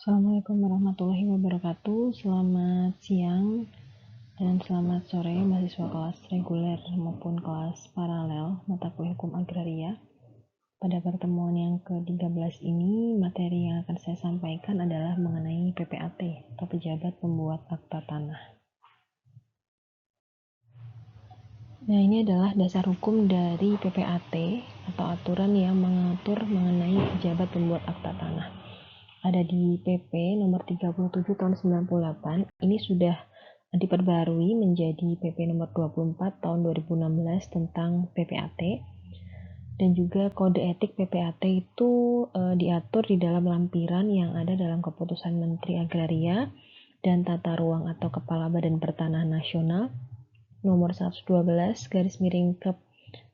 Assalamualaikum warahmatullahi wabarakatuh. Selamat siang dan selamat sore mahasiswa kelas reguler maupun kelas paralel mata kuliah hukum agraria. Pada pertemuan yang ke-13 ini, materi yang akan saya sampaikan adalah mengenai PPAT atau pejabat pembuat akta tanah. Nah, ini adalah dasar hukum dari PPAT atau aturan yang mengatur mengenai pejabat pembuat akta tanah. Ada di PP nomor 37 tahun 98. Ini sudah diperbarui menjadi PP nomor 24 tahun 2016 tentang PPAT. Dan juga kode etik PPAT itu diatur di dalam lampiran yang ada dalam keputusan Menteri Agraria dan Tata Ruang atau Kepala Badan Pertanahan Nasional nomor 112 garis miring Kep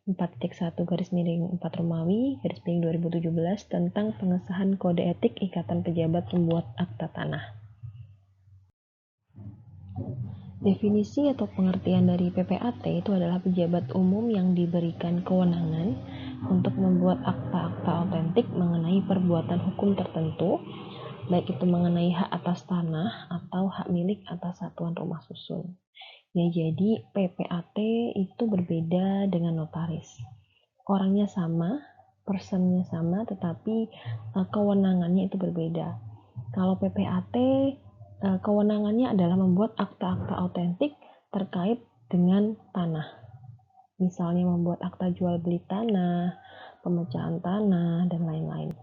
4.1 garis miring 4 Romawi garis miring 2017 tentang pengesahan kode etik Ikatan Pejabat Pembuat Akta Tanah. Definisi atau pengertian dari PPAT itu adalah pejabat umum yang diberikan kewenangan untuk membuat akta-akta autentik mengenai perbuatan hukum tertentu, baik itu mengenai hak atas tanah atau hak milik atas satuan rumah susun. Ya, jadi PPAT itu berbeda dengan notaris. Orangnya sama, personnya sama, tetapi kewenangannya itu berbeda. Kalau PPAT kewenangannya adalah membuat akta-akta autentik terkait dengan tanah. Misalnya membuat akta jual beli tanah, pemecahan tanah, dan lain-lain.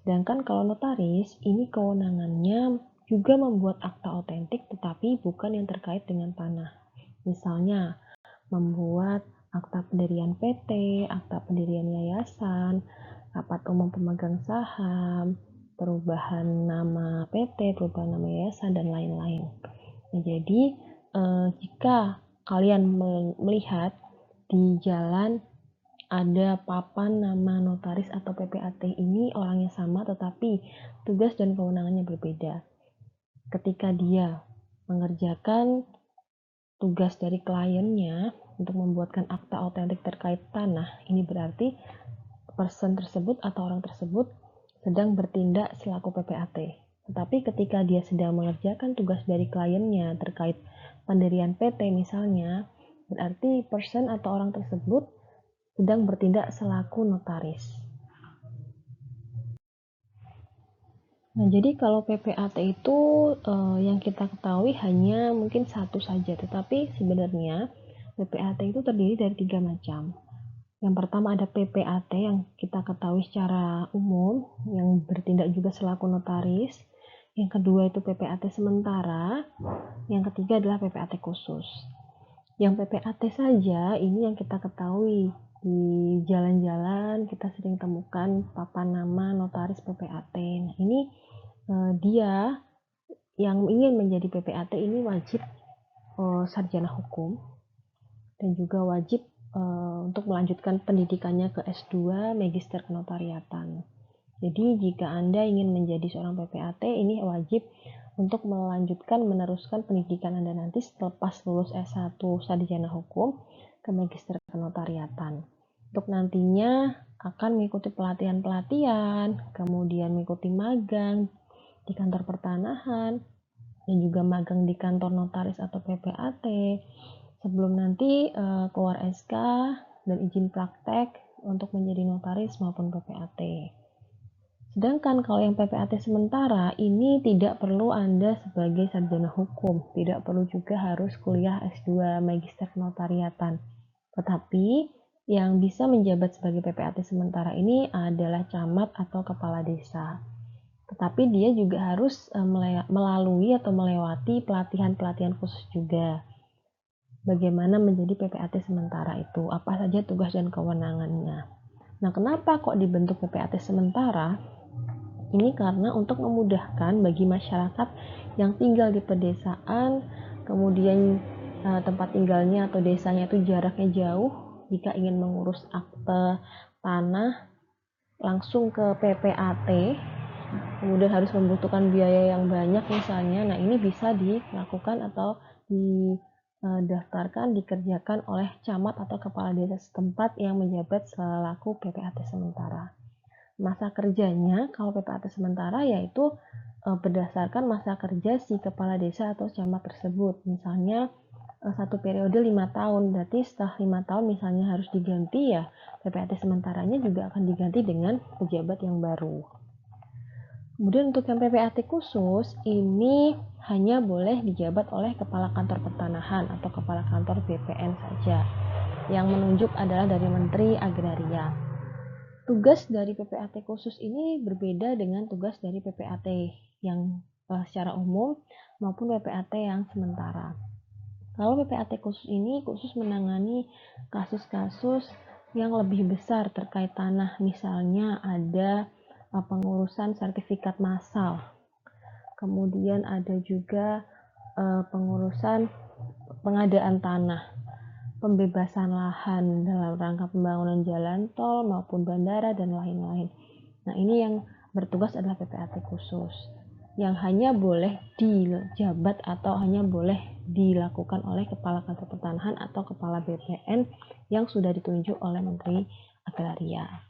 Sedangkan kalau notaris, ini kewenangannya juga membuat akta autentik tetapi bukan yang terkait dengan tanah. Misalnya membuat akta pendirian PT, akta pendirian yayasan, rapat umum pemegang saham, perubahan nama PT, perubahan nama yayasan, dan lain-lain. Nah, jadi jika kalian melihat di jalan ada papan nama notaris atau PPAT, ini orangnya sama tetapi tugas dan kewenangannya berbeda. Ketika dia mengerjakan tugas dari kliennya untuk membuatkan akta autentik terkait tanah, ini berarti person tersebut atau orang tersebut sedang bertindak selaku PPAT. Tetapi ketika dia sedang mengerjakan tugas dari kliennya terkait pendirian PT misalnya, berarti person atau orang tersebut sedang bertindak selaku notaris. Nah, jadi kalau PPAT itu yang kita ketahui hanya mungkin satu saja, tetapi sebenarnya PPAT itu terdiri dari 3 macam. Yang pertama ada PPAT yang kita ketahui secara umum, yang bertindak juga selaku notaris. Yang kedua itu PPAT sementara. Yang ketiga adalah PPAT khusus. Yang PPAT saja ini yang kita ketahui di jalan-jalan kita sering temukan papan nama notaris PPAT. Nah, ini dia yang ingin menjadi PPAT ini wajib sarjana hukum dan juga wajib untuk melanjutkan pendidikannya ke S2 Magister Kenotariatan. Jadi jika Anda ingin menjadi seorang PPAT, ini wajib untuk meneruskan pendidikan Anda nanti setelah lulus S1 Sarjana Hukum ke Magister Kenotariatan. Untuk nantinya akan mengikuti pelatihan-pelatihan, kemudian mengikuti magang di kantor pertanahan, dan juga magang di kantor notaris atau PPAT, sebelum nanti keluar SK dan izin praktek untuk menjadi notaris maupun PPAT. Sedangkan kalau yang PPAT sementara ini tidak perlu Anda sebagai sarjana hukum, tidak perlu juga harus kuliah S2 Magister Kenotariatan. Tetapi yang bisa menjabat sebagai PPAT sementara ini adalah camat atau kepala desa. Tetapi dia juga harus melalui atau melewati pelatihan-pelatihan khusus juga. Bagaimana menjadi PPAT sementara itu, apa saja tugas dan kewenangannya. Nah, kenapa kok dibentuk PPAT sementara? Ini karena untuk memudahkan bagi masyarakat yang tinggal di pedesaan, kemudian tempat tinggalnya atau desanya itu jaraknya jauh, jika ingin mengurus akte tanah langsung ke PPAT, kemudian harus membutuhkan biaya yang banyak misalnya, nah ini bisa dilakukan atau didaftarkan, dikerjakan oleh camat atau kepala desa setempat yang menjabat selaku PPAT sementara. Masa kerjanya kalau PPAT sementara yaitu berdasarkan masa kerja si kepala desa atau camat tersebut. Misalnya satu periode 5 tahun, berarti setelah 5 tahun misalnya harus diganti, ya PPAT sementaranya juga akan diganti dengan pejabat yang baru. Kemudian untuk yang PPAT khusus, ini hanya boleh dijabat oleh Kepala Kantor Pertanahan atau Kepala Kantor BPN saja. Yang menunjuk adalah dari Menteri Agraria. Tugas dari PPAT khusus ini berbeda dengan tugas dari PPAT yang secara umum maupun PPAT yang sementara. Kalau PPAT khusus ini khusus menangani kasus-kasus yang lebih besar terkait tanah, misalnya ada pengurusan sertifikat massal, kemudian ada juga pengurusan pengadaan tanah, pembebasan lahan dalam rangka pembangunan jalan tol maupun bandara dan lain-lain. Nah, ini yang bertugas adalah PPAT khusus yang hanya boleh dijabat atau hanya boleh dilakukan oleh Kepala Kantor Pertanahan atau Kepala BPN yang sudah ditunjuk oleh Menteri Agraria.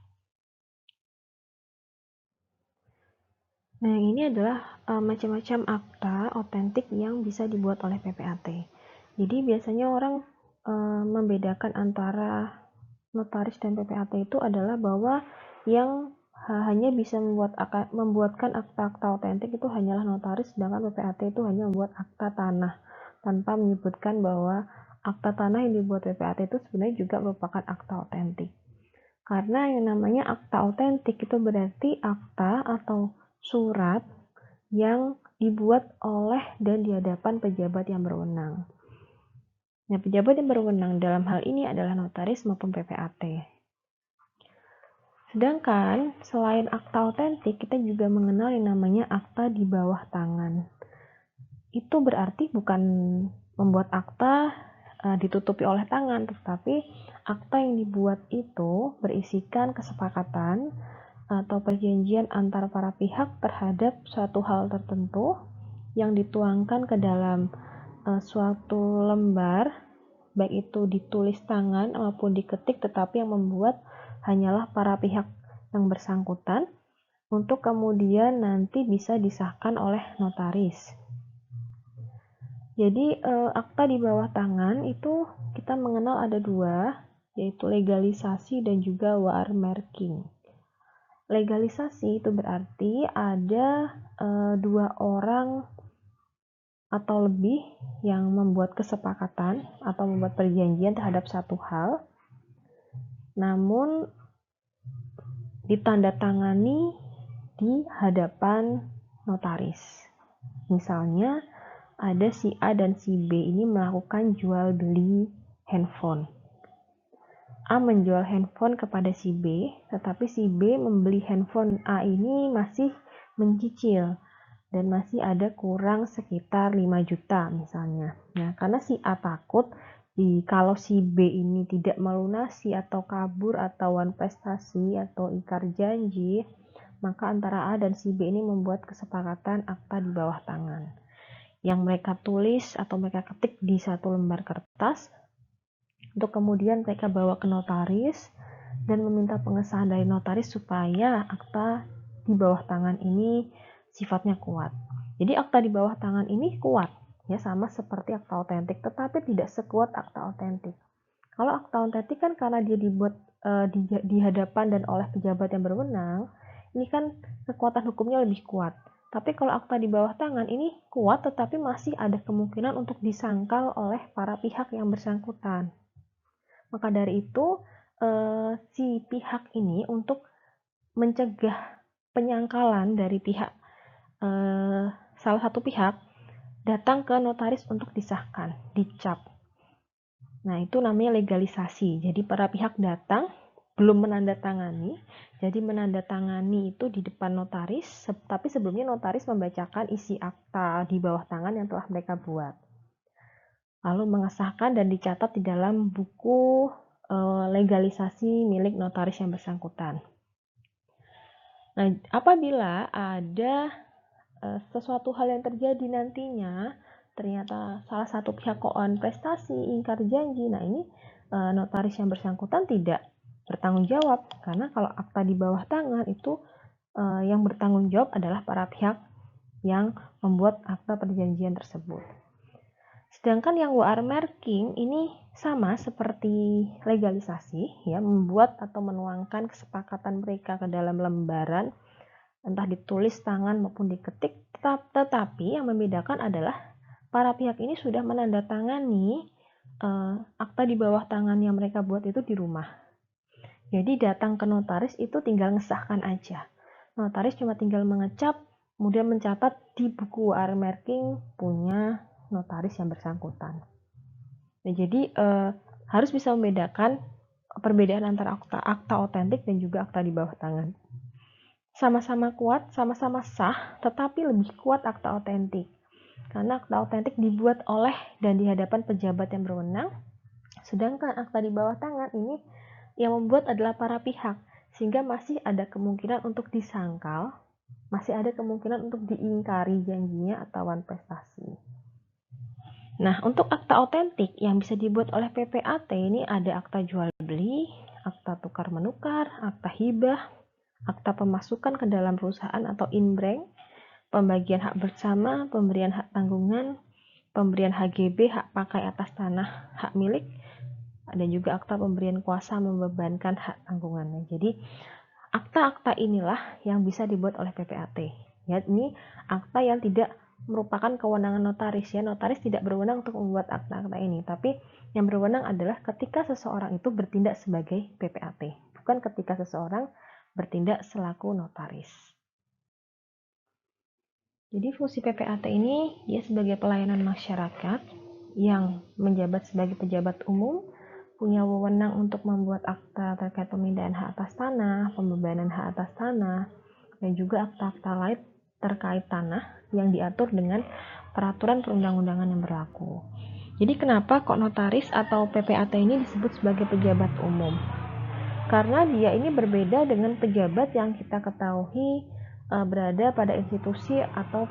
Nah, yang ini adalah macam-macam akta otentik yang bisa dibuat oleh PPAT. Jadi biasanya orang membedakan antara notaris dan PPAT itu adalah bahwa yang hanya bisa membuatkan akta-akta otentik itu hanyalah notaris, sedangkan PPAT itu hanya membuat akta tanah tanpa menyebutkan bahwa akta tanah yang dibuat PPAT itu sebenarnya juga merupakan akta otentik. Karena yang namanya akta otentik itu berarti akta atau surat yang dibuat oleh dan di hadapan pejabat yang berwenang. Nah, pejabat yang berwenang dalam hal ini adalah notaris maupun PPAT. Sedangkan selain akta otentik, kita juga mengenal yang namanya akta di bawah tangan. Itu berarti bukan membuat akta ditutupi oleh tangan, tetapi akta yang dibuat itu berisikan kesepakatan atau perjanjian antara para pihak terhadap suatu hal tertentu yang dituangkan ke dalam suatu lembar, baik itu ditulis tangan maupun diketik, tetapi yang membuat hanyalah para pihak yang bersangkutan untuk kemudian nanti bisa disahkan oleh notaris. Jadi akta di bawah tangan itu kita mengenal ada dua, yaitu legalisasi dan juga watermarking. Legalisasi itu berarti ada dua orang atau lebih yang membuat kesepakatan atau membuat perjanjian terhadap satu hal, namun ditandatangani di hadapan notaris. Misalnya ada si A dan si B ini melakukan jual beli handphone. A menjual handphone kepada si B, tetapi si B membeli handphone A ini masih mencicil dan masih ada kurang sekitar 5 juta misalnya. Nah, karena si A takut kalau si B ini tidak melunasi atau kabur atau wan prestasi atau ingkar janji, maka antara A dan si B ini membuat kesepakatan akta di bawah tangan yang mereka tulis atau mereka ketik di satu lembar kertas untuk kemudian mereka bawa ke notaris dan meminta pengesahan dari notaris supaya akta di bawah tangan ini sifatnya kuat. Jadi akta di bawah tangan ini kuat, ya sama seperti akta otentik, tetapi tidak sekuat akta otentik. Kalau akta otentik kan karena dia dibuat di hadapan dan oleh pejabat yang berwenang, ini kan kekuatan hukumnya lebih kuat. Tapi kalau akta di bawah tangan ini kuat, tetapi masih ada kemungkinan untuk disangkal oleh para pihak yang bersangkutan. Maka dari itu, si pihak ini untuk mencegah penyangkalan dari pihak salah satu pihak datang ke notaris untuk disahkan, dicap. Nah, itu namanya legalisasi. Jadi para pihak datang belum menandatangani, jadi menandatangani itu di depan notaris, tapi sebelumnya notaris membacakan isi akta di bawah tangan yang telah mereka buat. Lalu mengesahkan dan dicatat di dalam buku legalisasi milik notaris yang bersangkutan. Nah, apabila ada sesuatu hal yang terjadi nantinya, ternyata salah satu pihak keuangan prestasi, ingkar janji, nah ini notaris yang bersangkutan tidak bertanggung jawab, karena kalau akta di bawah tangan itu yang bertanggung jawab adalah para pihak yang membuat akta perjanjian tersebut. Sedangkan yang WR marking ini sama seperti legalisasi, ya, membuat atau menuangkan kesepakatan mereka ke dalam lembaran, entah ditulis tangan maupun diketik, tetapi yang membedakan adalah para pihak ini sudah menandatangani akta di bawah tangan yang mereka buat itu di rumah. Jadi datang ke notaris itu tinggal ngesahkan aja. Notaris cuma tinggal mengecap, kemudian mencatat di buku WR marking punya notaris yang bersangkutan. Nah, jadi harus bisa membedakan perbedaan antara akta otentik dan juga akta di bawah tangan. Sama-sama kuat, sama-sama sah, tetapi lebih kuat akta otentik. Karena akta otentik dibuat oleh dan di hadapan pejabat yang berwenang, sedangkan akta di bawah tangan ini yang membuat adalah para pihak, sehingga masih ada kemungkinan untuk disangkal, masih ada kemungkinan untuk diingkari janjinya atau prestasi. Nah, untuk akta otentik yang bisa dibuat oleh PPAT ini ada akta jual beli, akta tukar menukar, akta hibah, akta pemasukan ke dalam perusahaan atau inbrank, pembagian hak bersama, pemberian hak tanggungan, pemberian HGB, hak pakai atas tanah, hak milik, dan juga akta pemberian kuasa membebankan hak tanggungannya. Jadi, akta-akta inilah yang bisa dibuat oleh PPAT. Ya, ini akta yang tidak merupakan kewenangan notaris, ya. Notaris tidak berwenang untuk membuat akta-akta ini, tapi yang berwenang adalah ketika seseorang itu bertindak sebagai PPAT, bukan ketika seseorang bertindak selaku notaris. Jadi fungsi PPAT ini dia sebagai pelayanan masyarakat yang menjabat sebagai pejabat umum, punya wewenang untuk membuat akta terkait pemindahan hak atas tanah, pembebanan hak atas tanah, dan juga akta-akta lain terkait tanah yang diatur dengan peraturan perundang-undangan yang berlaku. Jadi kenapa kok notaris atau PPAT ini disebut sebagai pejabat umum? Karena dia ini berbeda dengan pejabat yang kita ketahui berada pada institusi atau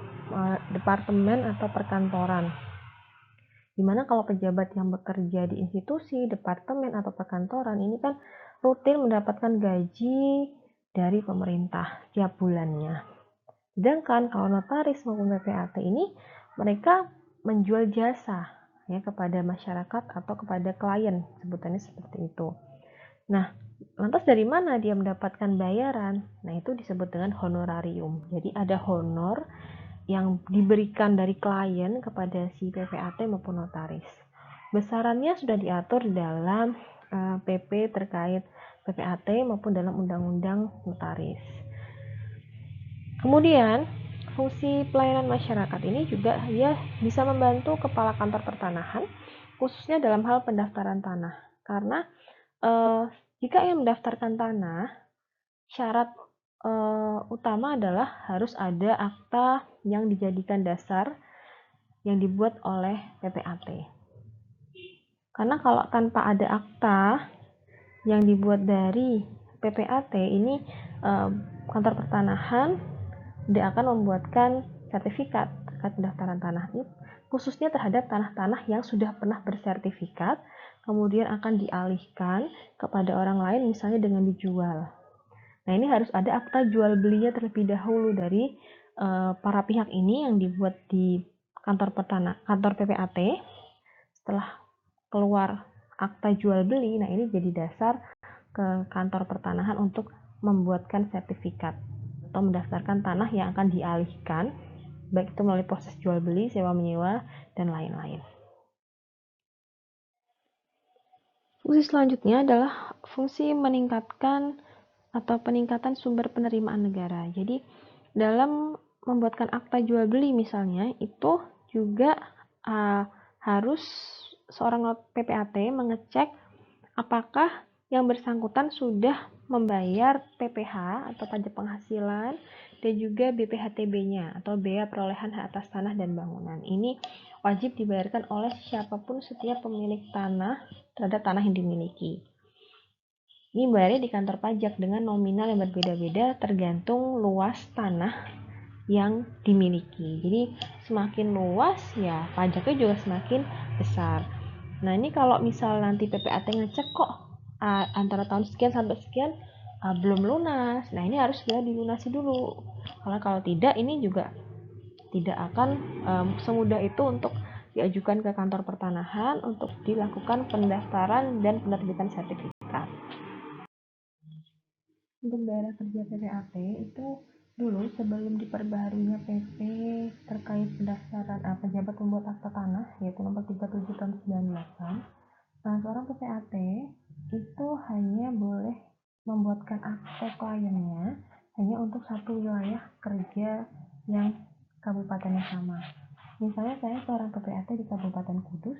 departemen atau perkantoran. Dimana kalau pejabat yang bekerja di institusi, departemen, atau perkantoran ini kan rutin mendapatkan gaji dari pemerintah setiap bulannya. Sedangkan kalau notaris maupun PPAT ini mereka menjual jasa, ya, kepada masyarakat atau kepada klien, sebutannya seperti itu. Nah, lantas dari mana dia mendapatkan bayaran? Nah, itu disebut dengan honorarium. Jadi ada honor yang diberikan dari klien kepada si PPAT maupun notaris. Besarannya sudah diatur dalam PP terkait PPAT maupun dalam undang-undang notaris. Kemudian, fungsi pelayanan masyarakat ini juga dia bisa membantu kepala kantor pertanahan, khususnya dalam hal pendaftaran tanah. Karena jika ingin mendaftarkan tanah, syarat utama adalah harus ada akta yang dijadikan dasar yang dibuat oleh PPAT. Karena kalau tanpa ada akta yang dibuat dari PPAT ini, kantor pertanahan tidak akan membuatkan sertifikat terkait pendaftaran tanah ini, khususnya terhadap tanah-tanah yang sudah pernah bersertifikat, kemudian akan dialihkan kepada orang lain misalnya dengan dijual. Nah, ini harus ada akta jual belinya terlebih dahulu dari para pihak ini yang dibuat di kantor PPAT. Setelah keluar akta jual beli, nah ini jadi dasar ke kantor pertanahan untuk membuatkan sertifikat atau mendaftarkan tanah yang akan dialihkan, baik itu melalui proses jual beli, sewa menyewa, dan lain-lain. Fungsi selanjutnya adalah fungsi meningkatkan atau peningkatan sumber penerimaan negara. Jadi dalam membuatkan akta jual beli misalnya, itu juga harus seorang PPAT mengecek apakah yang bersangkutan sudah membayar PPh atau pajak penghasilan dan juga BPHTB-nya atau bea perolehan hak atas tanah dan bangunan. Ini wajib dibayarkan oleh siapapun setiap pemilik tanah terhadap tanah yang dimiliki. Ini bayarnya di kantor pajak dengan nominal yang berbeda-beda tergantung luas tanah yang dimiliki. Jadi semakin luas ya pajaknya juga semakin besar. Nah, ini kalau misal nanti PPAT ngecek kok antara tahun sekian sampai sekian belum lunas. Nah, ini harus sudah dilunasi dulu. Karena kalau tidak ini juga tidak akan semudah itu untuk diajukan ke kantor pertanahan untuk dilakukan pendaftaran dan penerbitan sertifikat. Untuk daerah kerja PPAT itu dulu sebelum diperbaharunya PP terkait pendaftaran pejabat pembuat akta tanah yaitu nomor 37 tahun 98, seorang PPAT itu hanya boleh membuatkan akte kliennya hanya untuk satu wilayah kerja yang kabupatennya sama. Misalnya saya seorang PPAT di Kabupaten Kudus,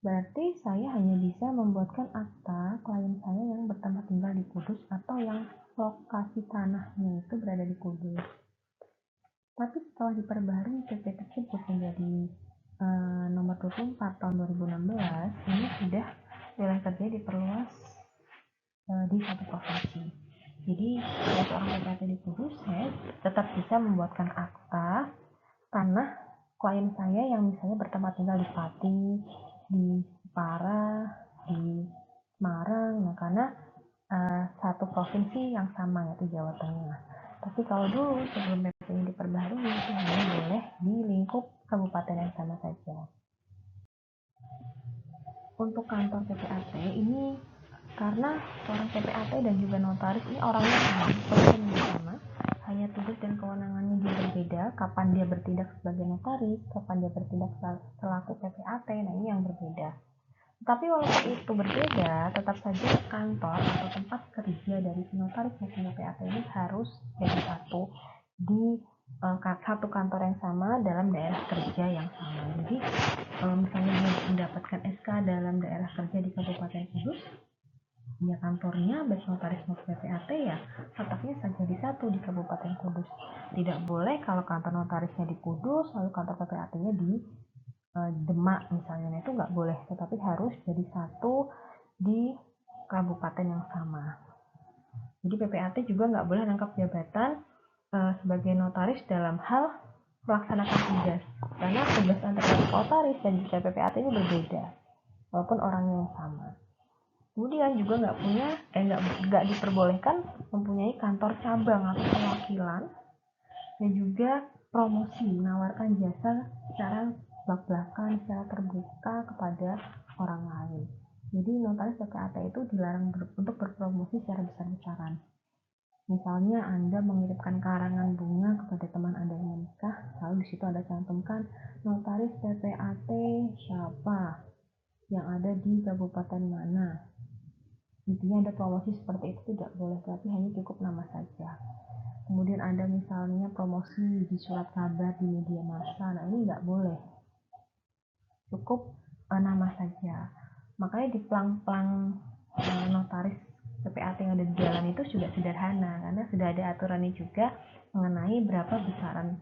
berarti saya hanya bisa membuatkan akta klien saya yang bertempat tinggal di Kudus atau yang lokasi tanahnya itu berada di Kudus. Tapi setelah diperbarui PP tersebut menjadi nomor 24 tahun 2016, ini sudah wilayah kerja diperluas di satu provinsi. Jadi kalau seorang PPAT di Kudus, saya tetap bisa membuatkan akta tanah klien saya yang misalnya bertempat tinggal di Pati, di Jepara, di Semarang, nah karena satu provinsi yang sama yaitu Jawa Tengah. Tapi kalau dulu sebelum PP ini diperbaharui itu hanya boleh di lingkup kabupaten yang sama saja. Untuk kantor PPAT ini karena seorang PPAT dan juga notaris ini orangnya sama, posisinya sama, hanya tugas dan kewenangannya dia berbeda, kapan dia bertindak sebagai notaris, kapan dia bertindak selaku PPAT, nah ini yang berbeda. Tapi walaupun itu berbeda, tetap saja kantor atau tempat kerja dari notaris maupun PPAT ini harus jadi satu di satu kantor yang sama dalam daerah kerja yang sama. Jadi misalnya dia mendapatkan SK dalam daerah kerja di Kabupaten Kudus, ya kantornya baik notaris maupun PPAT ya letaknya saja di satu di Kabupaten Kudus. Tidak boleh kalau kantor notarisnya di Kudus lalu kantor PPAT-nya di Demak misalnya, itu nggak boleh, tetapi harus jadi satu di kabupaten yang sama. Jadi PPAT juga nggak boleh rangkap jabatan sebagai notaris dalam hal melaksanakan tugas, karena tugas antara notaris dan juga PPAT ini berbeda, walaupun orangnya yang sama. Kemudian juga nggak diperbolehkan mempunyai kantor cabang atau perwakilan dan juga promosi menawarkan jasa secara belak-belakan, secara terbuka kepada orang lain. Jadi notaris PPAT itu dilarang untuk berpromosi secara besar-besaran. Misalnya Anda mengirimkan karangan bunga kepada teman Anda yang menikah, lalu di situ Anda cantumkan notaris PPAT siapa yang ada di kabupaten mana. Intinya ada promosi seperti itu tidak boleh, tapi hanya cukup nama saja. Kemudian ada misalnya promosi di surat kabar di media massa, nah ini nggak boleh, cukup nama saja. Makanya di plang-plang notaris PPAT yang ada di jalan itu juga sederhana, karena sudah ada aturannya juga mengenai berapa besaran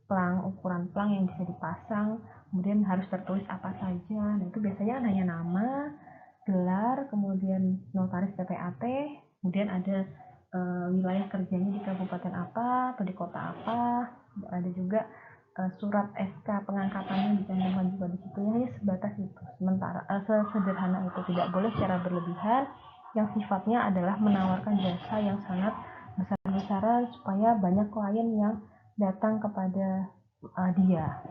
plang, ukuran plang yang bisa dipasang, kemudian harus tertulis apa saja. Nah itu biasanya kan hanya nama, gelar, kemudian notaris PPAT, kemudian ada wilayah kerjanya di kabupaten apa atau di kota apa, ada juga surat SK pengangkatannya dicantumkan juga di situ, hanya sebatas itu. Sementara sesederhana itu, tidak boleh secara berlebihan yang sifatnya adalah menawarkan jasa yang sangat besar-besaran supaya banyak klien yang datang kepada dia.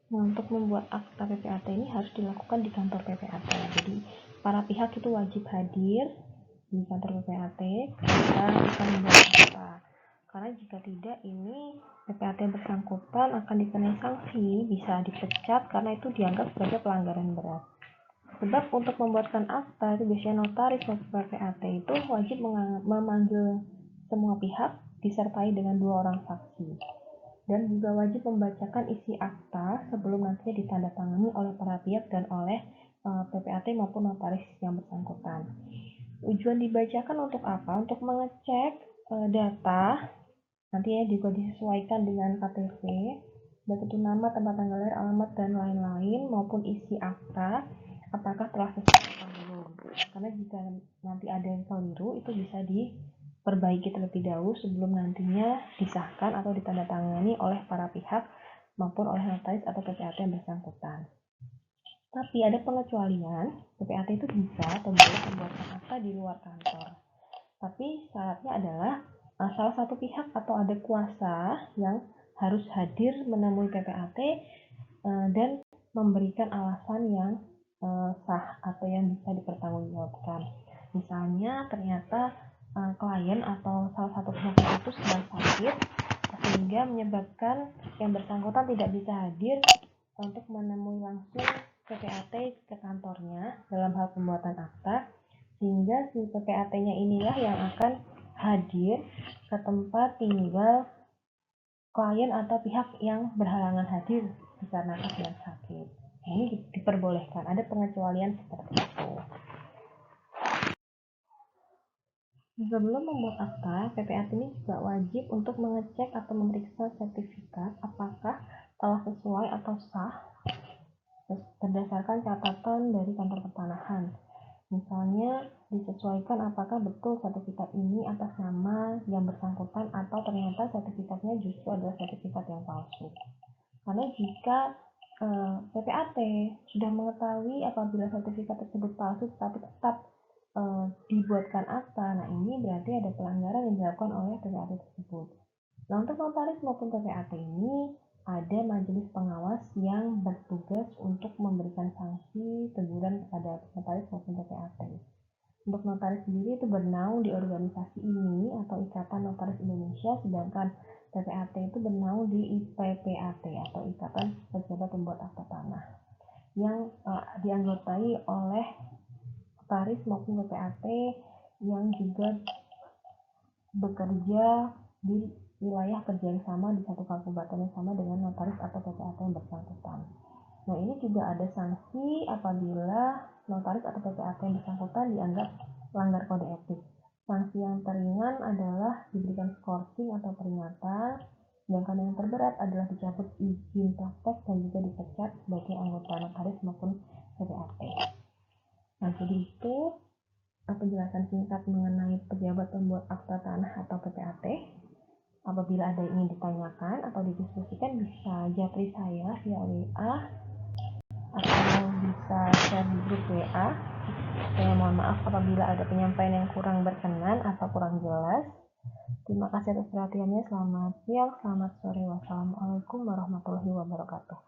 Nah, untuk membuat akta PPAT ini harus dilakukan di kantor PPAT. Jadi para pihak itu wajib hadir di kantor PPAT ketika akan membuat akta. Karena jika tidak, ini PPAT yang bersangkutan akan dikenai sanksi, bisa dipecat karena itu dianggap sebagai pelanggaran berat. Sebab untuk membuatkan akta itu biasanya notaris maupun PPAT itu wajib memanggil semua pihak disertai dengan 2 orang saksi. Dan juga wajib membacakan isi akta sebelum nantinya ditandatangani oleh para pihak dan oleh PPAT maupun notaris yang bersangkutan. Tujuan dibacakan untuk apa? Untuk mengecek data, nantinya juga disesuaikan dengan KTP, baik itu nama, tempat tanggal lahir, alamat, dan lain-lain, maupun isi akta, apakah telah sesuai atau belum. Karena jika nanti ada yang keliru, itu bisa diperbaiki terlebih dahulu sebelum nantinya disahkan atau ditandatangani oleh para pihak maupun oleh notaris atau PPAT yang bersangkutan. Tapi ada pengecualian, PPAT itu bisa atau boleh membuatkan akta di luar kantor. Tapi syaratnya adalah salah satu pihak atau ada kuasa yang harus hadir menemui PPAT dan memberikan alasan yang sah atau yang bisa dipertanggungjawabkan. Misalnya ternyata klien atau salah satu pihak itu sedang sakit sehingga menyebabkan yang bersangkutan tidak bisa hadir untuk menemui langsung PPAT ke kantornya dalam hal pembuatan akta, sehingga si PPAT-nya inilah yang akan hadir ke tempat tinggal klien atau pihak yang berhalangan hadir dikarenakan sedang sakit. Ini diperbolehkan, ada pengecualian seperti itu. Sebelum membuat akta, PPAT ini juga wajib untuk mengecek atau memeriksa sertifikat apakah telah sesuai atau sah berdasarkan catatan dari kantor pertanahan. Misalnya disesuaikan apakah betul sertifikat ini atas nama yang bersangkutan atau ternyata sertifikatnya justru adalah sertifikat yang palsu. Karena jika PPAT sudah mengetahui apabila sertifikat tersebut palsu tetapi tetap dibuatkan akta, nah ini berarti ada pelanggaran yang dilakukan oleh PPAT tersebut. Nah, untuk notaris maupun PPAT ini ada majelis pengawas yang bertugas untuk memberikan sanksi teguran kepada notaris maupun PPAT. Untuk notaris sendiri itu bernaung di organisasi ini atau Ikatan Notaris Indonesia, sedangkan PPAT itu bernaung di IPPAT atau Ikatan Pejabat Pembuat Akta Tanah yang dianggotai oleh notaris maupun PPAT yang juga bekerja di wilayah kerja yang sama di satu kabupaten yang sama dengan notaris atau PPAT yang bersangkutan. Nah, ini juga ada sanksi apabila notaris atau PPAT yang bersangkutan dianggap melanggar kode etik. Sanksi yang teringan adalah diberikan skorsing atau peringatan, sedangkan yang terberat adalah dicabut izin praktek dan juga dipecat sebagai anggota notaris maupun PPAT. Nah, jadi itu penjelasan singkat mengenai pejabat pembuat akta tanah atau PPAT. Apabila ada yang ingin ditanyakan atau didiskusikan, bisa japri saya via WA atau bisa share di grup WA. Saya mohon maaf apabila ada penyampaian yang kurang berkenan atau kurang jelas. Terima kasih atas perhatiannya. Selamat siang, selamat sore. Wassalamualaikum warahmatullahi wabarakatuh.